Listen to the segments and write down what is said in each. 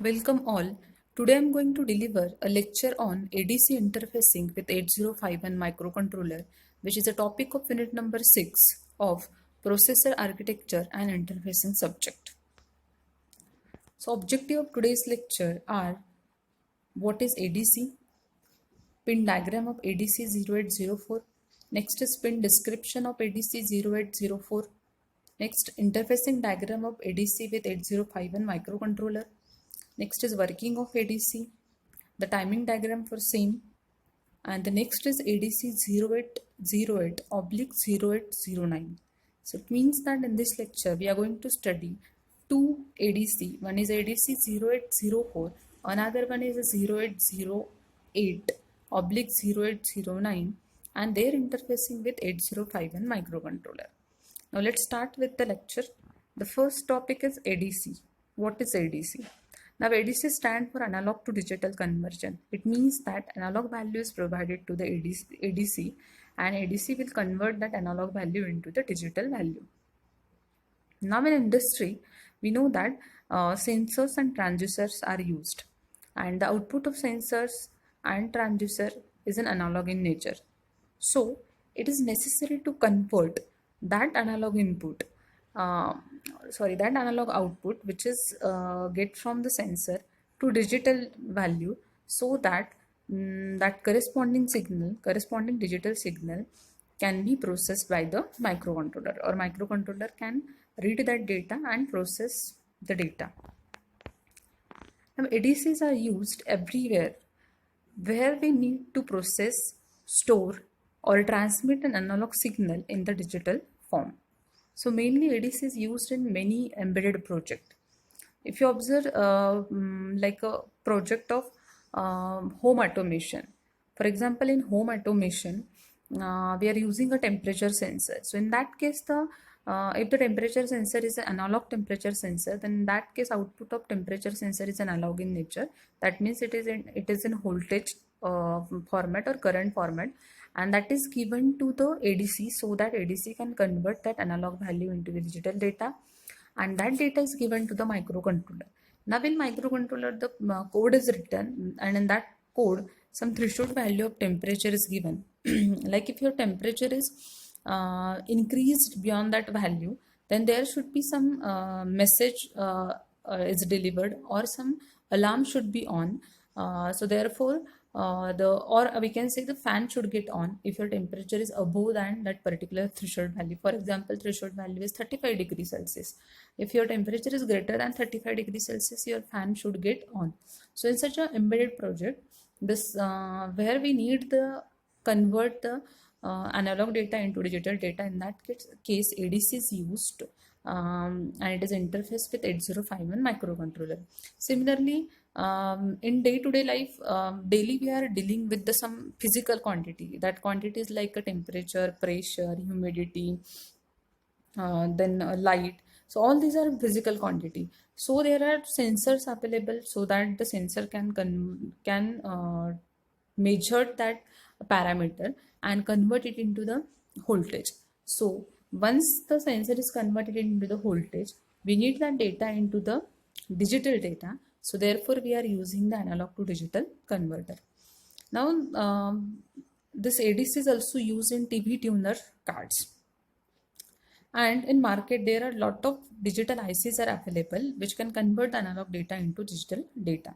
Welcome all. Today I am going to deliver a lecture on ADC interfacing with 8051 microcontroller, which is a topic of unit number 6 of processor architecture and interfacing subject. So objective of today's lecture are: what is ADC, pin diagram of ADC 0804, next is pin description of ADC 0804, next interfacing diagram of ADC with 8051 microcontroller, next is working of ADC, the timing diagram for same, and the next is ADC 0808 oblique 0809. So it means that in this lecture we are going to study two ADC. One is ADC 0804, another one is a 0808 oblique 0809, and they are interfacing with 8051 microcontroller. Now let's start with the lecture. The first topic is ADC. What is ADC? Now ADC stands for analog to digital conversion. It means that analog value is provided to the ADC and ADC will convert that analog value into the digital value. Now in industry, we know that sensors and transducers are used, and the output of sensors and transducer is an analog in nature. So it is necessary to convert that analog input, that analog output which is get from the sensor to digital value, so that that corresponding digital signal can be processed by the microcontroller, or microcontroller can read that data and process the data. Now ADCs are used everywhere where we need to process, store, or transmit an analog signal in the digital form. So mainly ADC is used in many embedded projects. If you observe like a project of home automation, for example, in home automation, we are using a temperature sensor. So in that case, if the temperature sensor is an analog temperature sensor, then in that case output of temperature sensor is analog in nature. That means it is in voltage format or current format, and that is given to the ADC, so that ADC can convert that analog value into the digital data, and that data is given to the microcontroller. Now in microcontroller, the code is written, and in that code some threshold value of temperature is given. Like if your temperature is increased beyond that value, then there should be some message is delivered, or some alarm should be on. So therefore we can say the fan should get on if your temperature is above than that particular threshold value. For example, threshold value is 35 degrees Celsius. If your temperature is greater than 35 degrees Celsius, your fan should get on. So in such an embedded project, this where we need the convert the analog data into digital data, in that case ADC is used, and it is interfaced with 8051 microcontroller. Similarly, in day-to-day life, daily we are dealing with some physical quantity. That quantity is like a temperature, pressure, humidity, then light. So all these are physical quantity. So there are sensors available, so that the sensor can measure that parameter and convert it into the voltage. So once the sensor is converted into the voltage, we need that data into the digital data. So therefore we are using the analog to digital converter. Now this ADC is also used in TV tuner cards. And in market there are a lot of digital ICs are available which can convert the analog data into digital data.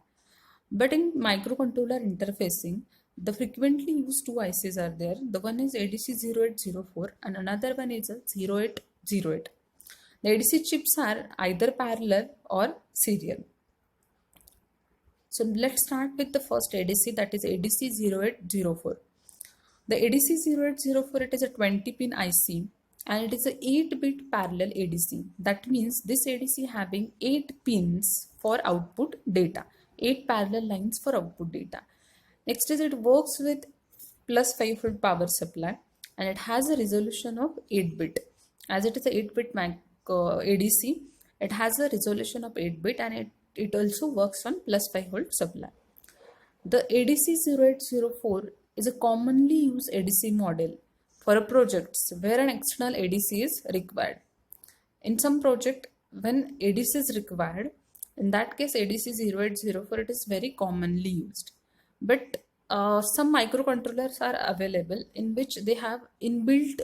But in microcontroller interfacing, the frequently used two ICs are there. The one is ADC 0804 and another one is a 0808. The ADC chips are either parallel or serial. So let's start with the first ADC, that is ADC 0804. The ADC 0804, it is a 20-pin IC and it is a 8-bit parallel ADC. That means this ADC having 8 pins for output data, 8 parallel lines for output data. Next is it works with plus 5 volt power supply, and it has a resolution of 8-bit. As it is a 8-bit ADC, it has a resolution of 8-bit, and it also works on plus 5 volt supply. The ADC 0804 is a commonly used ADC model for projects where an external ADC is required. In some project, when ADC is required, In that case, ADC 0804, it is very commonly used. But some microcontrollers are available in which they have inbuilt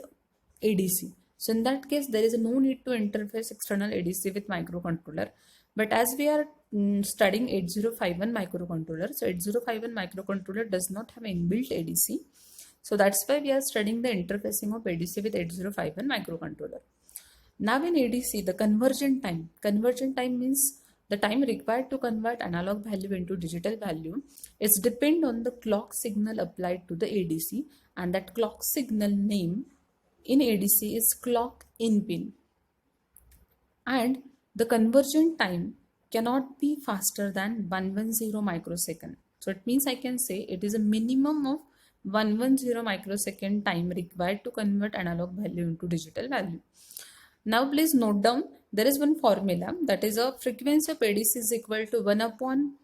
ADC. So in that case, there is no need to interface external ADC with microcontroller. But as we are studying 8051 microcontroller, so 8051 microcontroller does not have inbuilt ADC. So that's why we are studying the interfacing of ADC with 8051 microcontroller. Now in ADC, the conversion time means the time required to convert analog value into digital value is depend on the clock signal applied to the ADC, and that clock signal name in ADC is clock in pin. And the conversion time cannot be faster than 110 microsecond. So it means I can say it is a minimum of 110 microsecond time required to convert analog value into digital value. Now please note down, there is one formula, that is a frequency of ADC is equal to 1 upon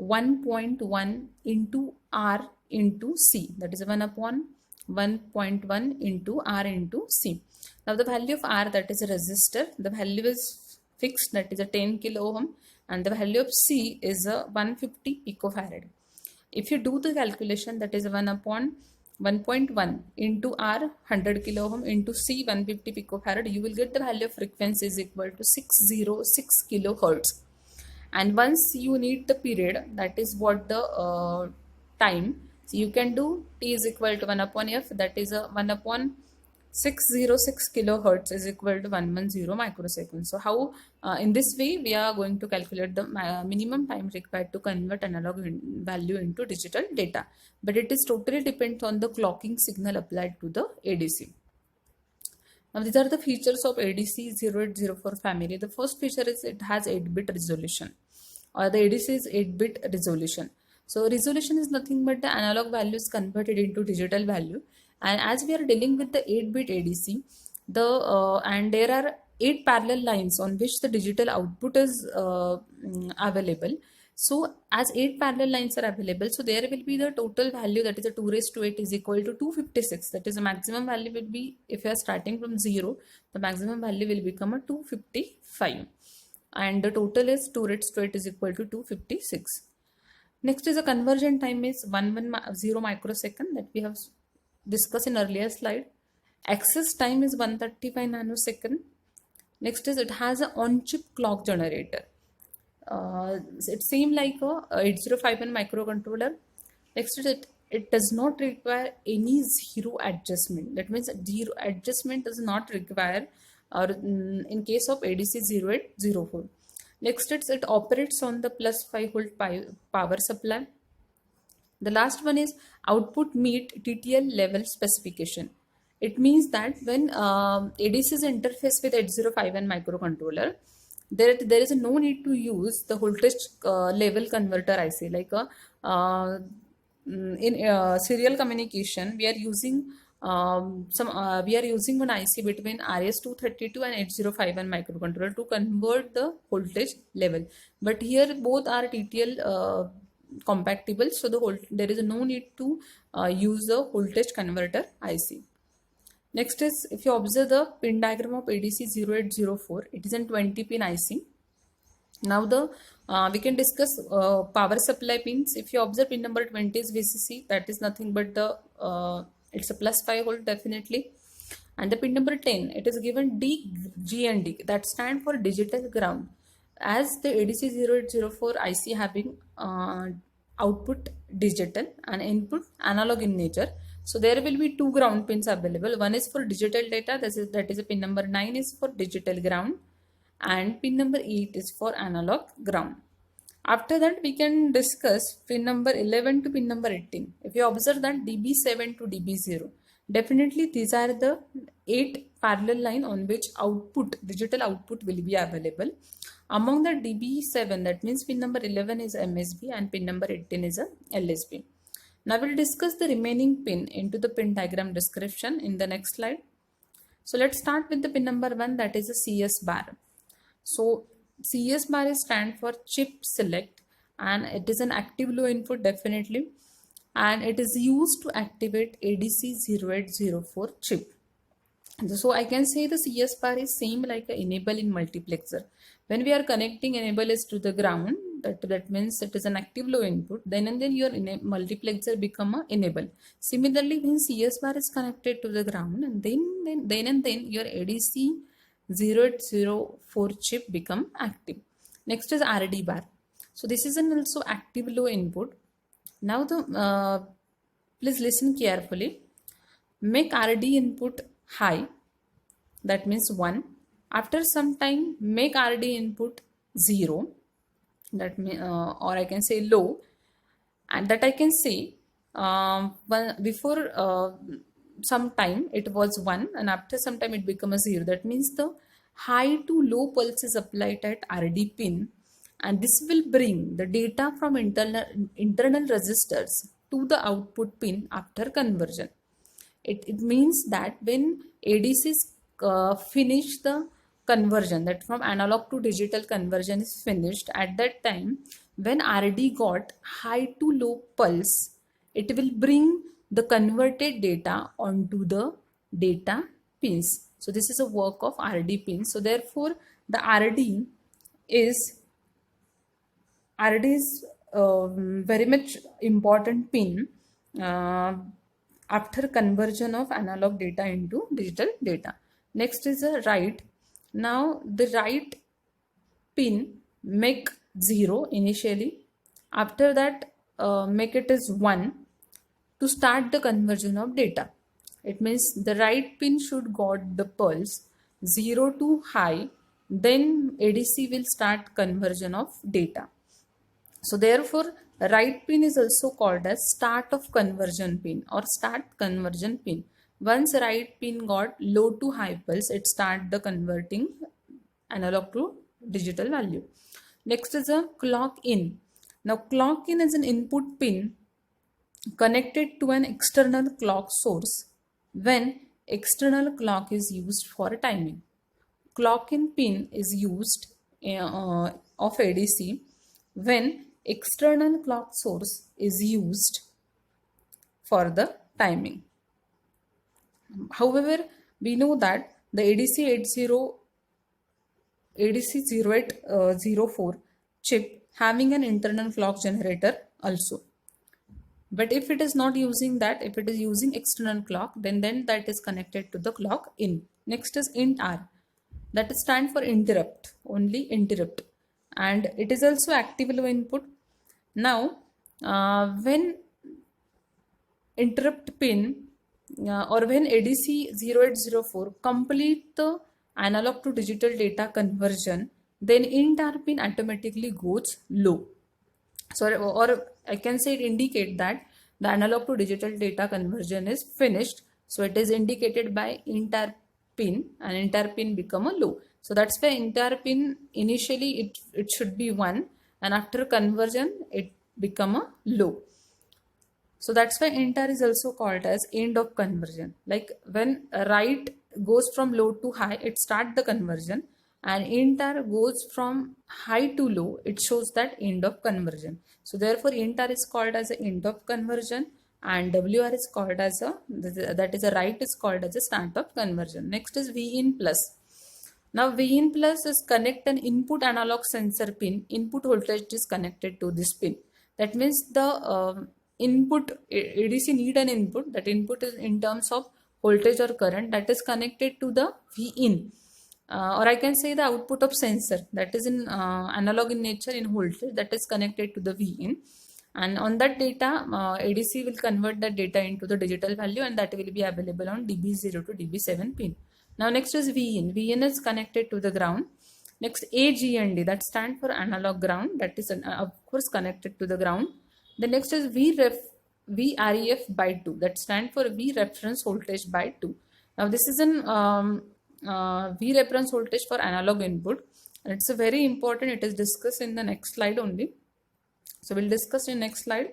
1.1 into R into C. That is 1 upon 1.1 into R into C. Now the value of R, that is a resistor, the value is fixed, that is a 10 kilo ohm, and the value of C is a 150 picofarad. If you do the calculation, that is 1 upon 1.1 into R 100 kilo ohm into C 150 picofarad, you will get the value of frequency is equal to 606 kilohertz. And once you need the period, that is what the time, so you can do T is equal to 1 upon F, that is a 1 upon 606 kilohertz is equal to 110 microseconds. So how in this way we are going to calculate the minimum time required to convert analog value into digital data, but it is totally depends on the clocking signal applied to the ADC. Now these are the features of ADC 0804 family. The first feature is it has 8-bit resolution, or the ADC is 8-bit resolution. So resolution is nothing but the analog values converted into digital value. And as we are dealing with the 8-bit ADC, and there are 8 parallel lines on which the digital output is available. So as 8 parallel lines are available, so there will be the total value, that is a 2 raised to 8 is equal to 256. That is the maximum value will be, if you are starting from 0, the maximum value will become a 255. And the total is 2 raised to 8 is equal to 256. Next is a conversion time is 110 microsecond that we have discussed in earlier slide. Access time is 135 nanosecond. Next is it has an on-chip clock generator. It seems like a 8051 microcontroller. Next is it does not require any zero adjustment. That means zero adjustment does not require in case of ADC 0804. Next it operates on the plus 5 volt power supply. The last one is output meet TTL level specification. It means that when ADCs interface with 8051 microcontroller, there is no need to use the voltage level converter IC. Like in serial communication, we are using one IC between RS232 and 8051 microcontroller to convert the voltage level. But here both are TTL compatible, so there is no need to use the voltage converter IC. Next is, if you observe the pin diagram of ADC 0804, it is an 20 pin IC. Now we can discuss power supply pins. If you observe pin number 20 is VCC, that is nothing but the it's a plus 5 volt definitely. And the pin number 10, it is given G and D, that stand for digital ground. As the ADC 0804 IC having output digital and input analog in nature, so there will be 2 ground pins available. One is for digital data, that is a pin number 9 is for digital ground, and pin number 8 is for analog ground. After that, we can discuss pin number 11 to pin number 18. If you observe that DB7 to DB0, definitely these are the 8 parallel line on which digital output will be available. Among the DB7, that means pin number 11 is MSB and pin number 18 is a LSB. Now we'll discuss the remaining pin into the pin diagram description in the next slide. So let's start with the pin number 1, that is a CS bar. So CS bar is stand for chip select, and it is an active low input definitely, and it is used to activate ADC 0804 chip. So I can say the CS bar is same like a enable in multiplexer. When we are connecting enable is to the ground, that means it is an active low input, then and then your multiplexer become a enable. Similarly, when CS bar is connected to the ground, and then your ADC 0804 chip become active. Next is RD bar. So this is an also active low input. Now the please listen carefully. Make RD input high, that means 1. After some time, make RD input 0, that or I can say low, and that I can say before some time it was 1, and after some time it become a 0. That means the high to low pulse is applied at RD pin, and this will bring the data from internal resistors to the output pin after conversion. It means that when ADCs finish the conversion, that from analog to digital conversion is finished, at that time when RD got high to low pulse, it will bring the converted data onto the data pins. So this is a work of RD pins. So therefore the RD is very much important pin after conversion of analog data into digital data. Next is a write. Now the write pin make 0 initially. After that make it as 1 to start the conversion of data. It means the write pin should got the pulse 0 to high, then ADC will start conversion of data. So therefore, write pin is also called as start of conversion pin or start conversion pin. Once write pin got low to high pulse, it start the converting analog to digital value. Next is a clock in. Now clock in is an input pin connected to an external clock source when external clock is used for timing. Clock in pin is used of ADC when external clock source is used for the timing. However, we know that the ADC 0804 chip having an internal clock generator also. But if it is not using that, if it is using external clock, then that is connected to the clock in. Next is int R. That stands for interrupt, only interrupt. And it is also active low input. Now, when interrupt pin or when ADC 0804 complete the analog to digital data conversion, then int R pin automatically goes low. So, or I can say it indicate that the analog to digital data conversion is finished. So it is indicated by int R pin, and int R pin become a low. So that's why int R pin initially it should be 1, and after conversion it become a low. So that's why int R is also called as end of conversion. Like when write goes from low to high, it start the conversion, and int R goes from high to low, it shows that end of conversion. So therefore int R is called as a end of conversion, and WR is called as a, that is a write is called as a start of conversion. Next is VIN plus. Now VIN plus is connect an input analog sensor pin. Input voltage is connected to this pin. That means the input ADC need an input. That input is in terms of voltage or current, that is connected to the VIN. Or I can say the output of sensor, that is in analog in nature in voltage, that is connected to the VIN, and on that data ADC will convert that data into the digital value, and that will be available on DB0 to DB7 pin. Now next is VIN. VIN is connected to the ground. Next AGND, that stands for analog ground, that is of course connected to the ground. The next is VREF by 2, that stands for V reference voltage by 2. Now this is an V reference voltage for analog input, and it's a very important. It is discussed in the next slide only. So we'll discuss in next slide.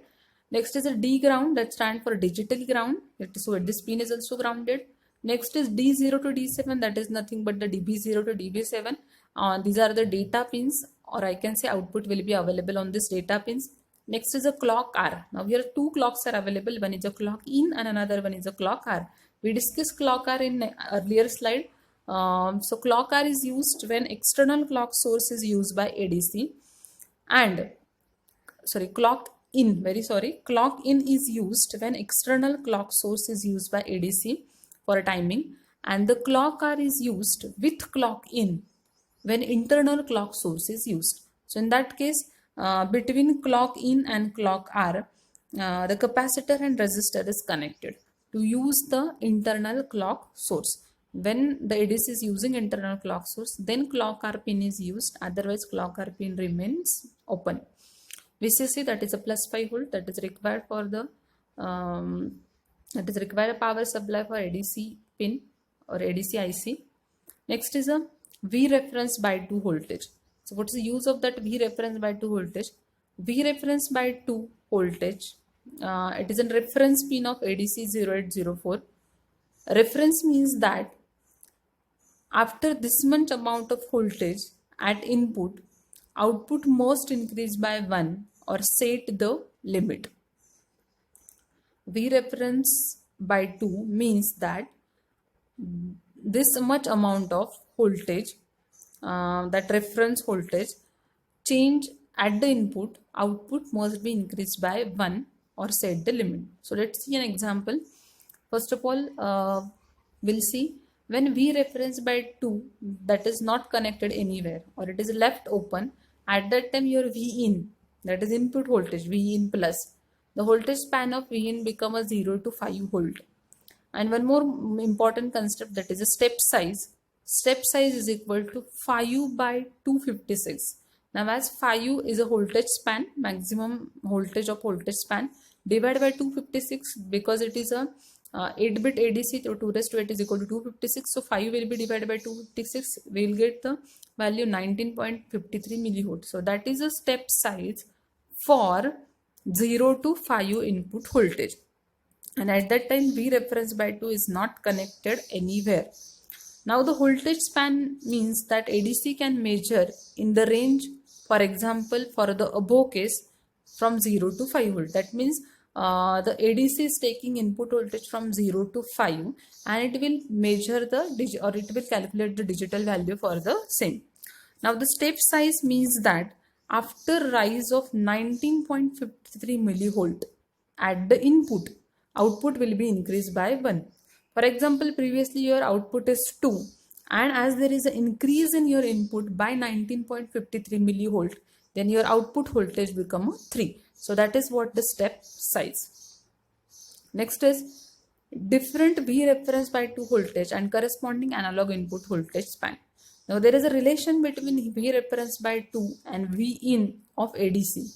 Next is a D ground, that stands for digital ground. So this pin is also grounded. Next is D0 to D7, that is nothing but the DB0 to DB7. These are the data pins, or I can say output will be available on this data pins. Next is a clock R. Now here 2 clocks are available. One is a clock in and another one is a clock R. We discussed clock R in earlier slide. So clock R is used when external clock source is used by ADC, and clock in is used when external clock source is used by ADC for timing, and the clock R is used with clock in when internal clock source is used. So in that case, between clock in and clock R, the capacitor and resistor is connected to use the internal clock source. When the ADC is using internal clock source, then clock R pin is used, otherwise clock R pin remains open. VCC, that is a plus 5 volt, that is required for the power supply for ADC pin or ADC IC. Next is a V reference by 2 voltage. So what is the use of that V reference by 2 voltage? V reference by 2 voltage, it is a reference pin of ADC 0804. Reference means that after this much amount of voltage at input, output must increase by 1 or set the limit. V reference by 2 means that this much amount of voltage, that reference voltage change at the input, output must be increased by 1 or set the limit. So let's see an example. First of all, we'll see when V reference by 2, that is not connected anywhere or it is left open, at that time your V in, that is input voltage, V in plus, the voltage span of V in become a 0 to 5 volt. And one more important concept, that is a step size. Step size is equal to 5 by 256. Now as 5 is a voltage span, maximum voltage of voltage span, divided by 256, because it is a 8-bit ADC, so 2 raised to 8 is equal to 256. So 5 will be divided by 256. We will get the value 19.53 millivolts. So that is a step size for 0 to 5 input voltage. And at that time V reference by 2 is not connected anywhere. Now the voltage span means that ADC can measure in the range, for example, for the above case, from 0 to 5 volt. That means the ADC is taking input voltage from 0 to 5 and it will measure it will calculate the digital value for the same. Now the step size means that after rise of 19.53 millivolt at the input, output will be increased by 1. For example, previously your output is 2 and as there is an increase in your input by 19.53 millivolt, then your output voltage become 3. So that is what the step size. Next is different V reference by 2 voltage and corresponding analog input voltage span. Now there is a relation between V reference by 2 and V in of ADC,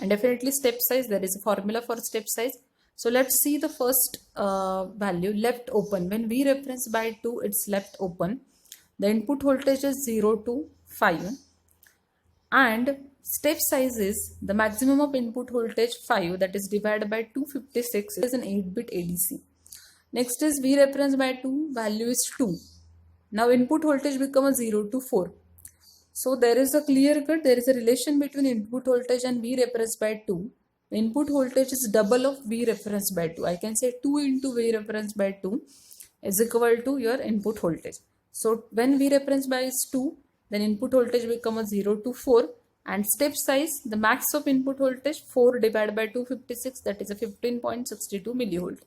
and definitely step size, there is a formula for step size. So let's see the first value, left open. When V reference by 2, it's left open. The input voltage is 0 to 5 and step size is the maximum of input voltage 5, that is divided by 256, is an 8-bit ADC. Next is V reference by 2, value is 2. Now input voltage becomes 0 to 4. So there is a clear cut, there is a relation between input voltage and V reference by 2. The input voltage is double of V reference by 2. I can say 2 into V reference by 2 is equal to your input voltage. So when V reference by is 2, then input voltage becomes 0 to 4 and step size, the max of input voltage 4 divided by 256, that is a 15.62 millivolt.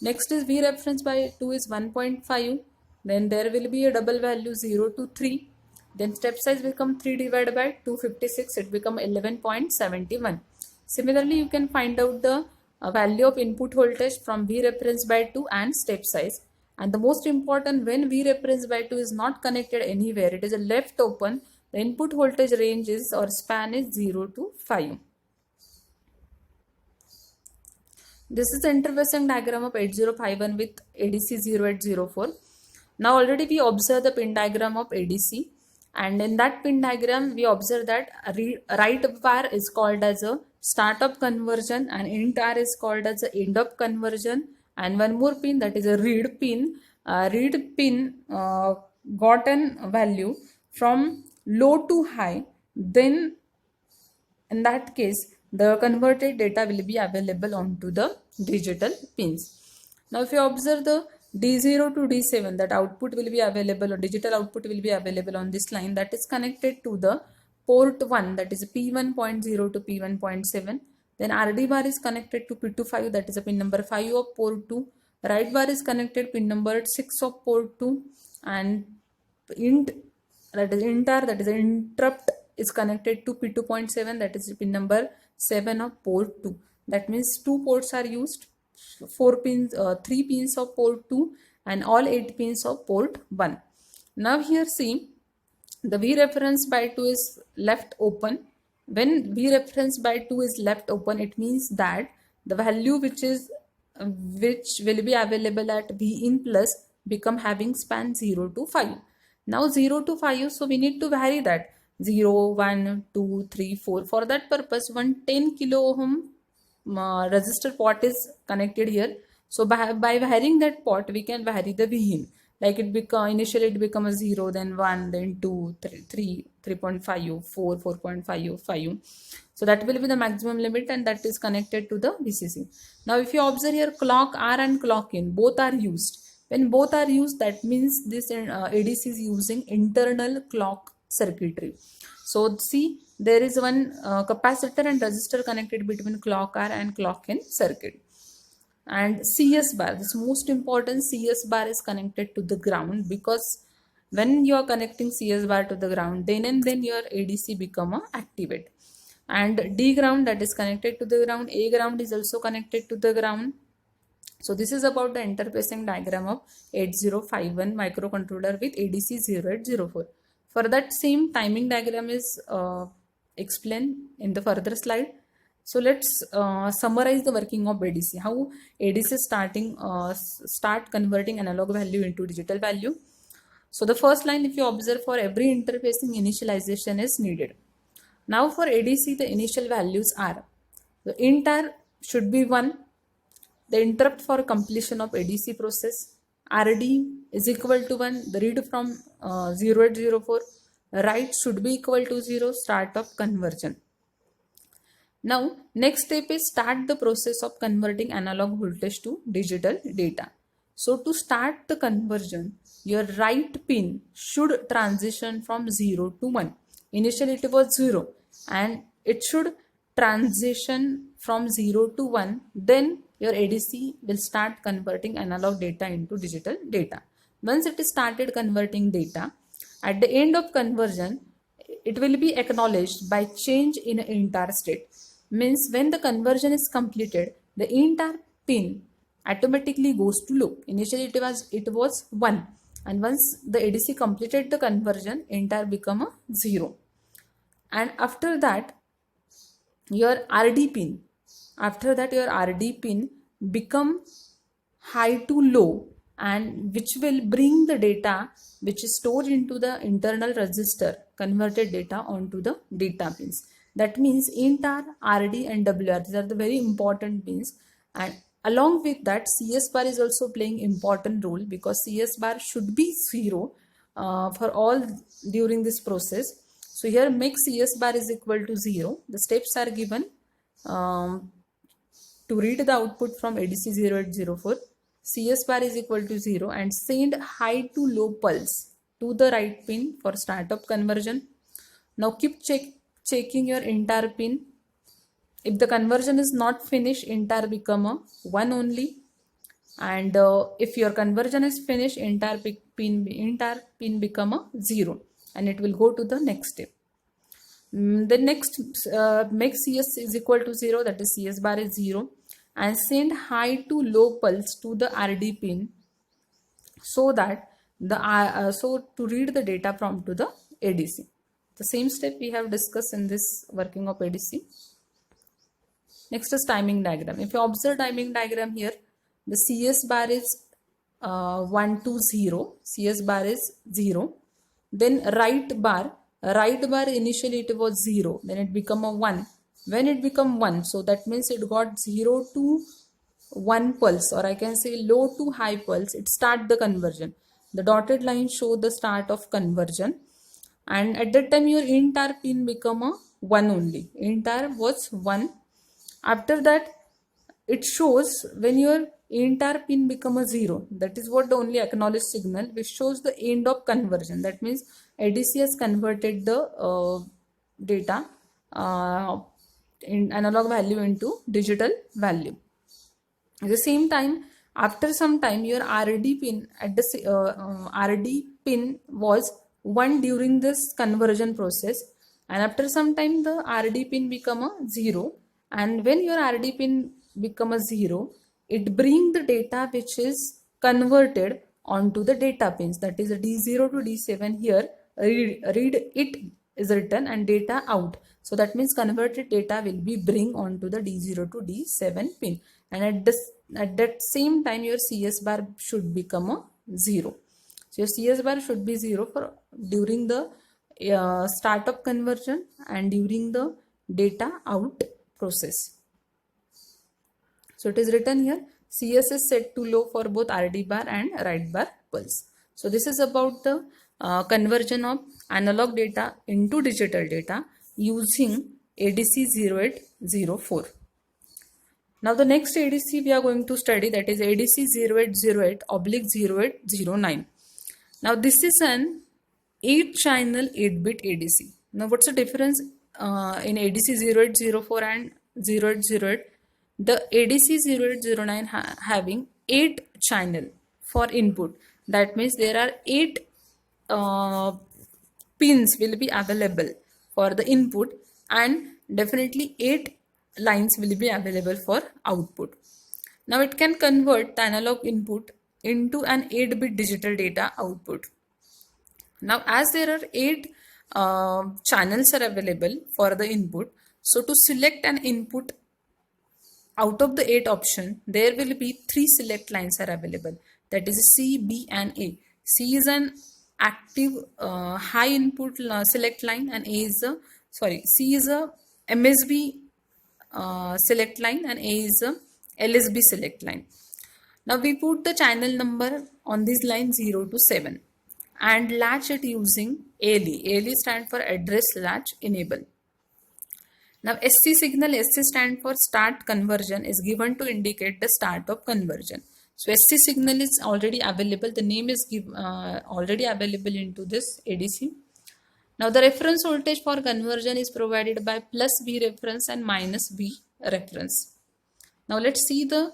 Next is V reference by 2 is 1.5, then there will be a double value 0 to 3, then step size become 3 divided by 256, it become 11.71. Similarly, you can find out the value of input voltage from V reference by 2 and step size. And the most important, when V reference by 2 is not connected anywhere, it is a left open, the input voltage range is or span is 0 to 5. This is the interfacing diagram of 8051 with ADC 0804. Now already we observe the pin diagram of ADC, and in that pin diagram we observe that right bar is called as a startup conversion and int R is called as a end up conversion, and one more pin, that is a read pin. Read pin got an value from low to high, then in that case the converted data will be available onto the digital pins. Now if you observe the D0 to D7, that output will be available, or digital output will be available on this line, that is connected to the port 1, that is P1.0 to P1.7. Then RD bar is connected to P25, that is a pin number 5 of port 2. Write bar is connected pin number 6 of port 2. And int, that is intar, that is interrupt, is connected to P2.7, that is pin number 7 of port 2. That means 2 ports are used, 3 pins of port 2 and all 8 pins of port 1. Now here see, the V reference by 2 is left open. When V reference by 2 is left open, it means that the value which will be available at V in plus become having span 0 to 5. Now 0 to 5, so we need to vary that 0, 1, 2, 3, 4. For that purpose, one 10 kilo ohm resistor pot is connected here. So by varying that pot, we can vary the V in. Like initially it becomes 0, then 1, then 2, 3, 3.5, 4, 4.5, 5. So that will be the maximum limit, and that is connected to the VCC. Now if you observe here, clock R and clock in, both are used. When both are used, that means this ADC is using internal clock circuitry. So see, there is one capacitor and resistor connected between clock R and clock in circuit. And CS bar, this most important, CS bar is connected to the ground, because when you are connecting CS bar to the ground, then and then your ADC become activate. And D ground, that is connected to the ground, A ground is also connected to the ground. So this is about the interfacing diagram of 8051 microcontroller with ADC 0804. For that, same timing diagram is explained in the further slide. So let's summarize the working of ADC. How ADC start converting analog value into digital value. So the first line, if you observe, for every interfacing, initialization is needed. Now for ADC, the initial values are, the int_r should be 1. The interrupt for completion of ADC process, RD is equal to 1. The read from 0804, write should be equal to 0, start of conversion. Now next step is start the process of converting analog voltage to digital data. So to start the conversion, your right pin should transition from 0 to 1. Initially it was 0, and it should transition from 0 to 1. Then your ADC will start converting analog data into digital data. Once it is started converting data, at the end of conversion, it will be acknowledged by change in int_r state. Means when the conversion is completed, the int_r pin automatically goes to low. Initially it was 1, and once the ADC completed the conversion, int_r become a 0. And after that, your RD pin, become high to low, and which will bring the data which is stored into the internal register, converted data onto the data pins. That means int_r, RD and WR, these are the very important pins. And along with that, CS bar is also playing important role, because CS bar should be 0 for all during this process. So here make CS bar is equal to 0. The steps are given to read the output from ADC 0804. CS bar is equal to 0, and send high to low pulse to the right pin for startup conversion. Now keep checking your int_r pin. If the conversion is not finished, int_r become a 1 only. And if your conversion is finished, int_r pin become a 0, and it will go to the next step. The next, make CS is equal to 0, that is CS bar is 0, and send high to low pulse to the RD pin, so that to read the data from to the ADC. The same step we have discussed in this working of ADC. Next is timing diagram. If you observe timing diagram here, the CS bar is 1 to 0. CS bar is 0. Then right bar initially it was 0. Then it become a 1. When it become 1, so that means it got 0 to 1 pulse, or I can say low to high pulse. It start the conversion. The dotted line show the start of conversion. And at that time your int_r pin become a 1 only. Int_r was 1. After that, it shows when your entire pin become a 0. That is what the only acknowledged signal, which shows the end of conversion. That means ADC has converted the data in analog value into digital value. At the same time, after some time, your RD pin at the RD pin was 1 during this conversion process, and after some time the RD pin become a 0. And when your RD pin become a 0, it bring the data which is converted onto the data pins. That is a D0 to D7 here. Read it is written and data out. So that means converted data will be bring onto the D0 to D7 pin, and at that same time your CS bar should become a 0. So your CS bar should be 0 for during the startup conversion and during the data out process. So it is written here, CS is set to low for both RD bar and write bar pulse. So this is about the conversion of analog data into digital data using ADC 0804. Now the next ADC we are going to study, that is ADC 0808/0809. Now this is an 8 channel 8-bit ADC. Now what's the difference in ADC 0804 and 0808? The ADC 0809 having 8 channel for input. That means there are 8 pins will be available for the input, and definitely 8 lines will be available for output. Now it can convert the analog input into an 8-bit digital data output. Now as there are 8 channels are available for the input, so to select an input out of the 8 option, there will be 3 select lines are available. That is C, B and A. C is an active high input select line, and C is a MSB select line, and A is a LSB select line. Now we put the channel number on this line 0 to 7 and latch it using ALE. ALE stands for address latch enable. Now SC signal, SC stand for start conversion, is given to indicate the start of conversion. So SC signal is already available. The name is already available into this ADC. Now the reference voltage for conversion is provided by plus V reference and minus V reference. Now let's see the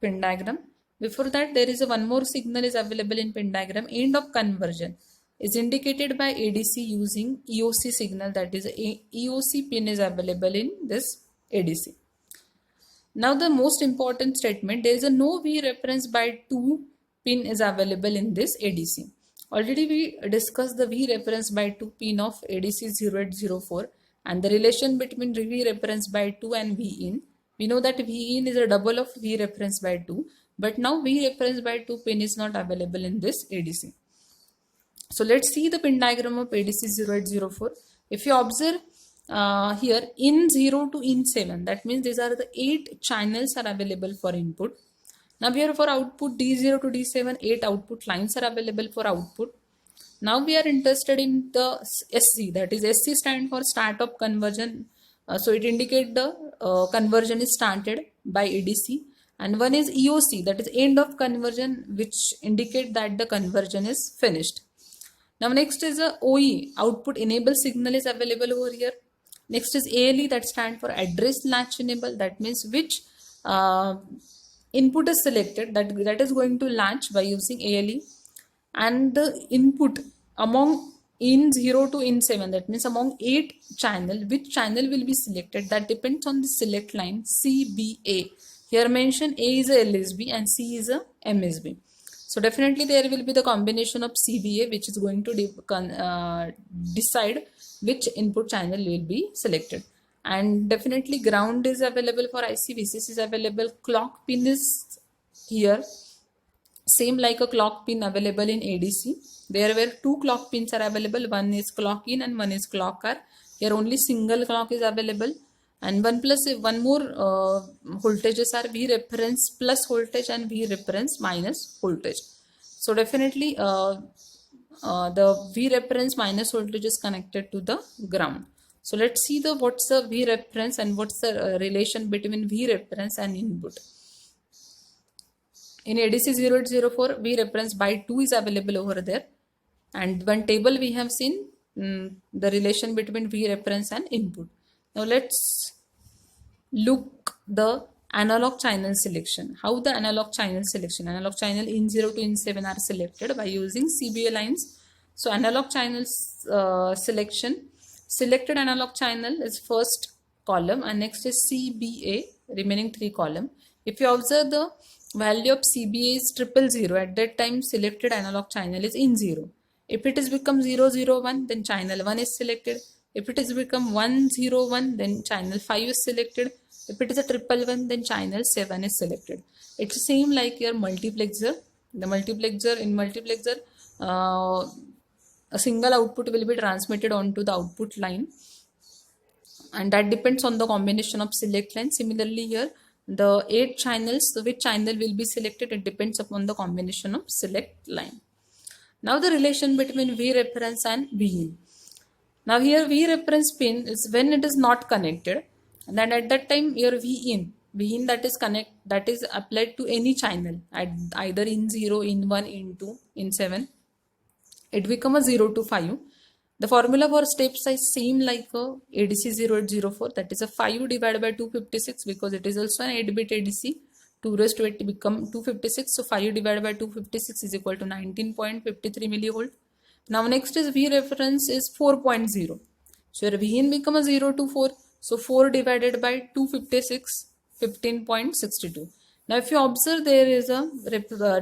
pin diagram. Before that, there is one more signal is available in pin diagram. End of conversion is indicated by ADC using EOC signal, that is EOC pin is available in this ADC. Now the most important statement, there is a no V reference by 2 pin is available in this ADC. Already we discussed the V reference by 2 pin of ADC 0804 and the relation between V reference by 2 and V in. We know that V in is a double of V reference by 2, but now V reference by 2 pin is not available in this ADC. So let's see the pin diagram of ADC 0804. If you observe here in 0 to in 7, that means these are the 8 channels are available for input. Now here for output D0 to D7, 8 output lines are available for output. Now we are interested in the SC, that is SC stand for start of conversion. So it indicates the conversion is started by ADC, and one is EOC, that is end of conversion, which indicate that the conversion is finished. Now next is a OE, output enable signal is available over here. Next is ALE, that stand for address latch enable, that means which input is selected, that is going to latch by using ALE, and the input among in 0 to in 7, that means among 8 channel, which channel will be selected, that depends on the select line CBA. Here mention A is a LSB and C is a MSB. So definitely there will be the combination of CBA which is going to decide which input channel will be selected. And definitely ground is available for IC, VCC is available, clock pin is here, same like a clock pin available in ADC. There were 2 clock pins are available, one is clock in and one is clock out. Here only single clock is available, and one more voltages are V reference plus voltage and V reference minus voltage. So definitely the V reference minus voltage is connected to the ground. So let's see what's the V reference and what's the relation between V reference and input. In ADC 0804, V reference by 2 is available over there. And one table we have seen the relation between V reference and input. Now let's look the analog channel selection. How the analog channel in 0 to in 7 are selected by using CBA lines. So analog channels selection, selected analog channel is first column and next is CBA, remaining 3 column. If you observe, the value of CBA is 000, at that time selected analog channel is in 0. If it has become 001, then channel 1 is selected. If it has become 101, then channel 5 is selected. If it is a 111, then channel 7 is selected. It's the same like your multiplexer. The multiplexer, a single output will be transmitted onto the output line, and that depends on the combination of select line. Similarly here, the 8 channels, which channel will be selected, it depends upon the combination of select line. Now the relation between V reference and V in. Now here V reference pin is when it is not connected, and then at that time your V in that is applied to any channel at either in 0, in 1, in 2, in 7. It become a 0 to 5. The formula for step size same like a ADC 0804, that is a 5 divided by 256, because it is also an 8-bit ADC. 2 raised to 8 become 256. So 5 divided by 256 is equal to 19.53 millivolt. Now next is V reference is 4.0. So your V in become a 0 to 4. So 4 divided by 256, 15.62. Now if you observe, there is a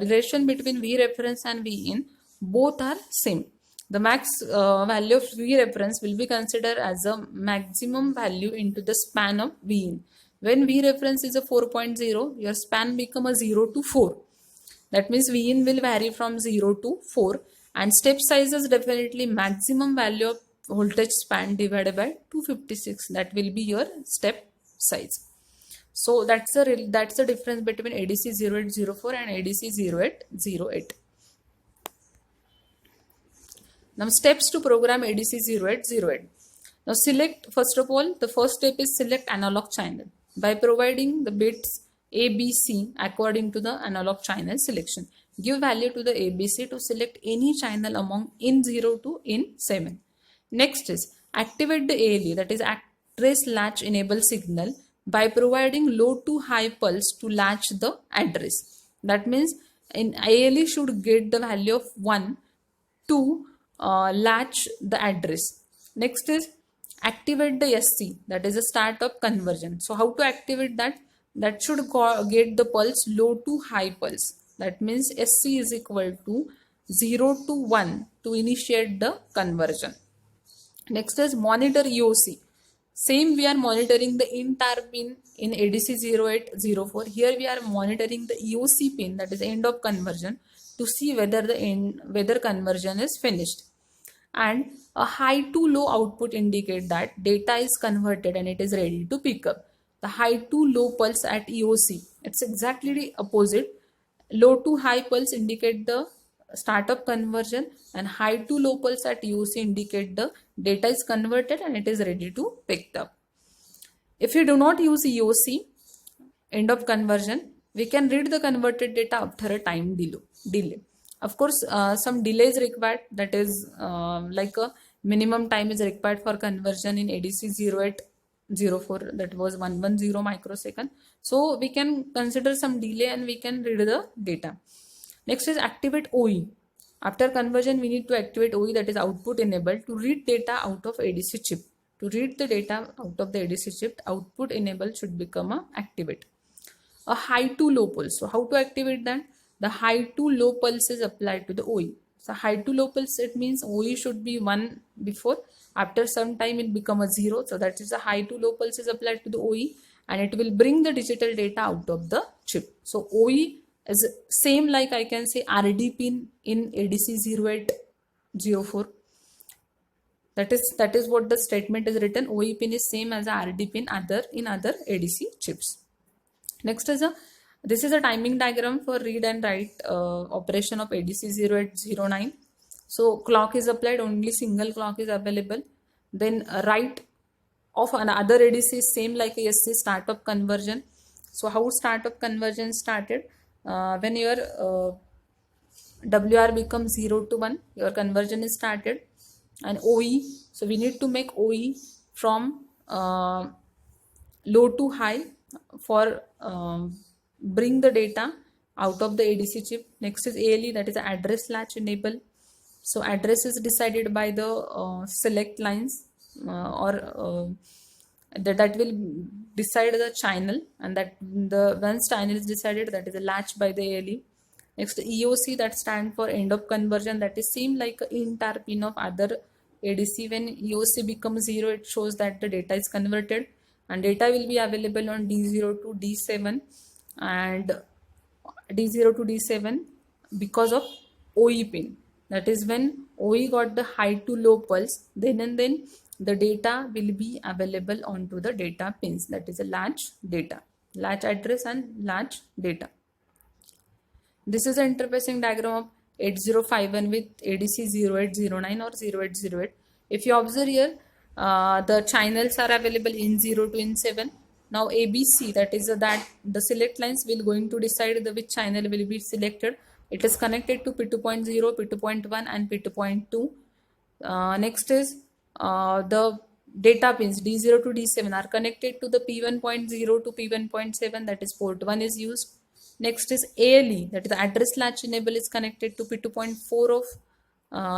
relation between V reference and V in. Both are same. The max value of V reference will be considered as a maximum value into the span of V in. When V reference is a 4.0, your span become a 0 to 4. That means V in will vary from 0 to 4, and step size is definitely maximum value of voltage span divided by 256. That will be your step size. So that's the difference between ADC 0804 and ADC 0808. Now steps to program ADC 0808. Now select, first of all, the first step is select analog channel by providing the bits A, B, C according to the analog channel selection. Give value to the ABC to select any channel among in 0 to in 7. Next is activate the ALE, that is address latch enable signal, by providing low to high pulse to latch the address. That means in ALE should get the value of 1 to latch the address. Next is activate the SC, that is a startup conversion. So how to activate that? That should get the pulse low to high pulse. That means SC is equal to 0 to 1 to initiate the conversion. Next is monitor EOC. Same, we are monitoring the entire pin in ADC 0804. Here we are monitoring the EOC pin, that is end of conversion, to see whether conversion is finished. And a high to low output indicate that data is converted and it is ready to pick up. The high to low pulse at EOC, it's exactly the opposite. Low to high pulse indicate the startup conversion, and high to low pulse at EOC indicate the data is converted and it is ready to pick up. If you do not use EOC, end of conversion, we can read the converted data after a time delay. Of course, some delay is required, that is like a minimum time is required for conversion in ADC 0804, that was 110 microsecond. So we can consider some delay and we can read the data. Next is activate OE. After conversion, we need to activate OE, that is output enable, to read data out of ADC chip. To read the data out of the ADC chip, output enable should become a activate. A high to low pulse. So how to activate that? The high to low pulse is applied to the OE. So high to low pulse, it means OE should be 1 before. After some time it become a 0. So that is a high to low pulse is applied to the OE, and it will bring the digital data out of the chip. So OE is same like I can say RD pin in ADC 0804. That is what the statement is written. OE pin is same as a RD pin in other ADC chips. Next is this is a timing diagram for read and write operation of ADC 0809. So clock is applied, only single clock is available. Then write of another ADC is same like a SC startup conversion. So how startup conversion started? When your WR becomes 0 to 1, your conversion is started. And OE, so we need to make OE from low to high for bring the data out of the ADC chip. Next is ALE, that is address latch enable. So address is decided by the select lines or that will decide the channel, and that the once channel is decided, that is a latch by the ALE. Next EOC, that stand for end of conversion, that is same like int pin of other ADC. When EOC becomes 0, it shows that the data is converted, and data will be available on D0 to D7 and D0 to D7 because of OE pin. That is when OE got the high to low pulse, then and then the data will be available onto the data pins, that is a latch data, latch address and latch data. This is an interfacing diagram of 8051 with ADC 0809 or 0808. If you observe here, the channels are available in 0 to in 7. Now ABC, that is that the select lines will going to decide the which channel will be selected. It is connected to P2.0, P2.1 and P2.2. Next is the data pins D0 to D7 are connected to the P1.0 to P1.7, that is port 1 is used. Next is ALE, that is the address latch enable is connected to P2.4 of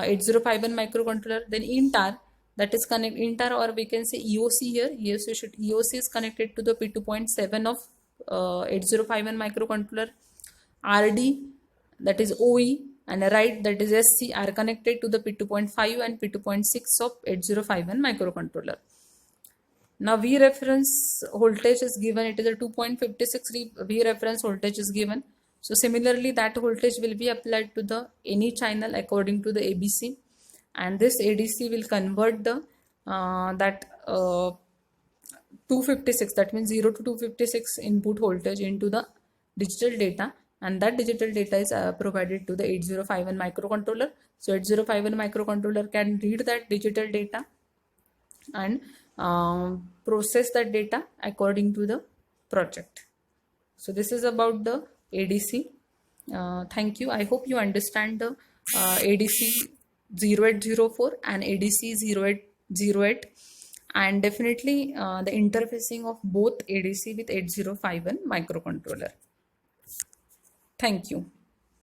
8051 microcontroller. Then INTAR, that is connect INTAR, or we can say EOC here. EOC is connected to the P2.7 of 8051 microcontroller. RD, that is OE, and write, that is SC, are connected to the P2.5 and P2.6 of 8051 microcontroller. Now V reference voltage is given, it is a 2.56 V reference voltage is given. So similarly that voltage will be applied to the any channel according to the ABC, and this ADC will convert the 256, that means 0 to 256 input voltage into the digital data, and that digital data is provided to the 8051 microcontroller. So 8051 microcontroller can read that digital data and process that data according to the project. So this is about the ADC. Thank you. I hope you understand the ADC 0804 and ADC 0808, and definitely the interfacing of both ADC with 8051 microcontroller. Thank you.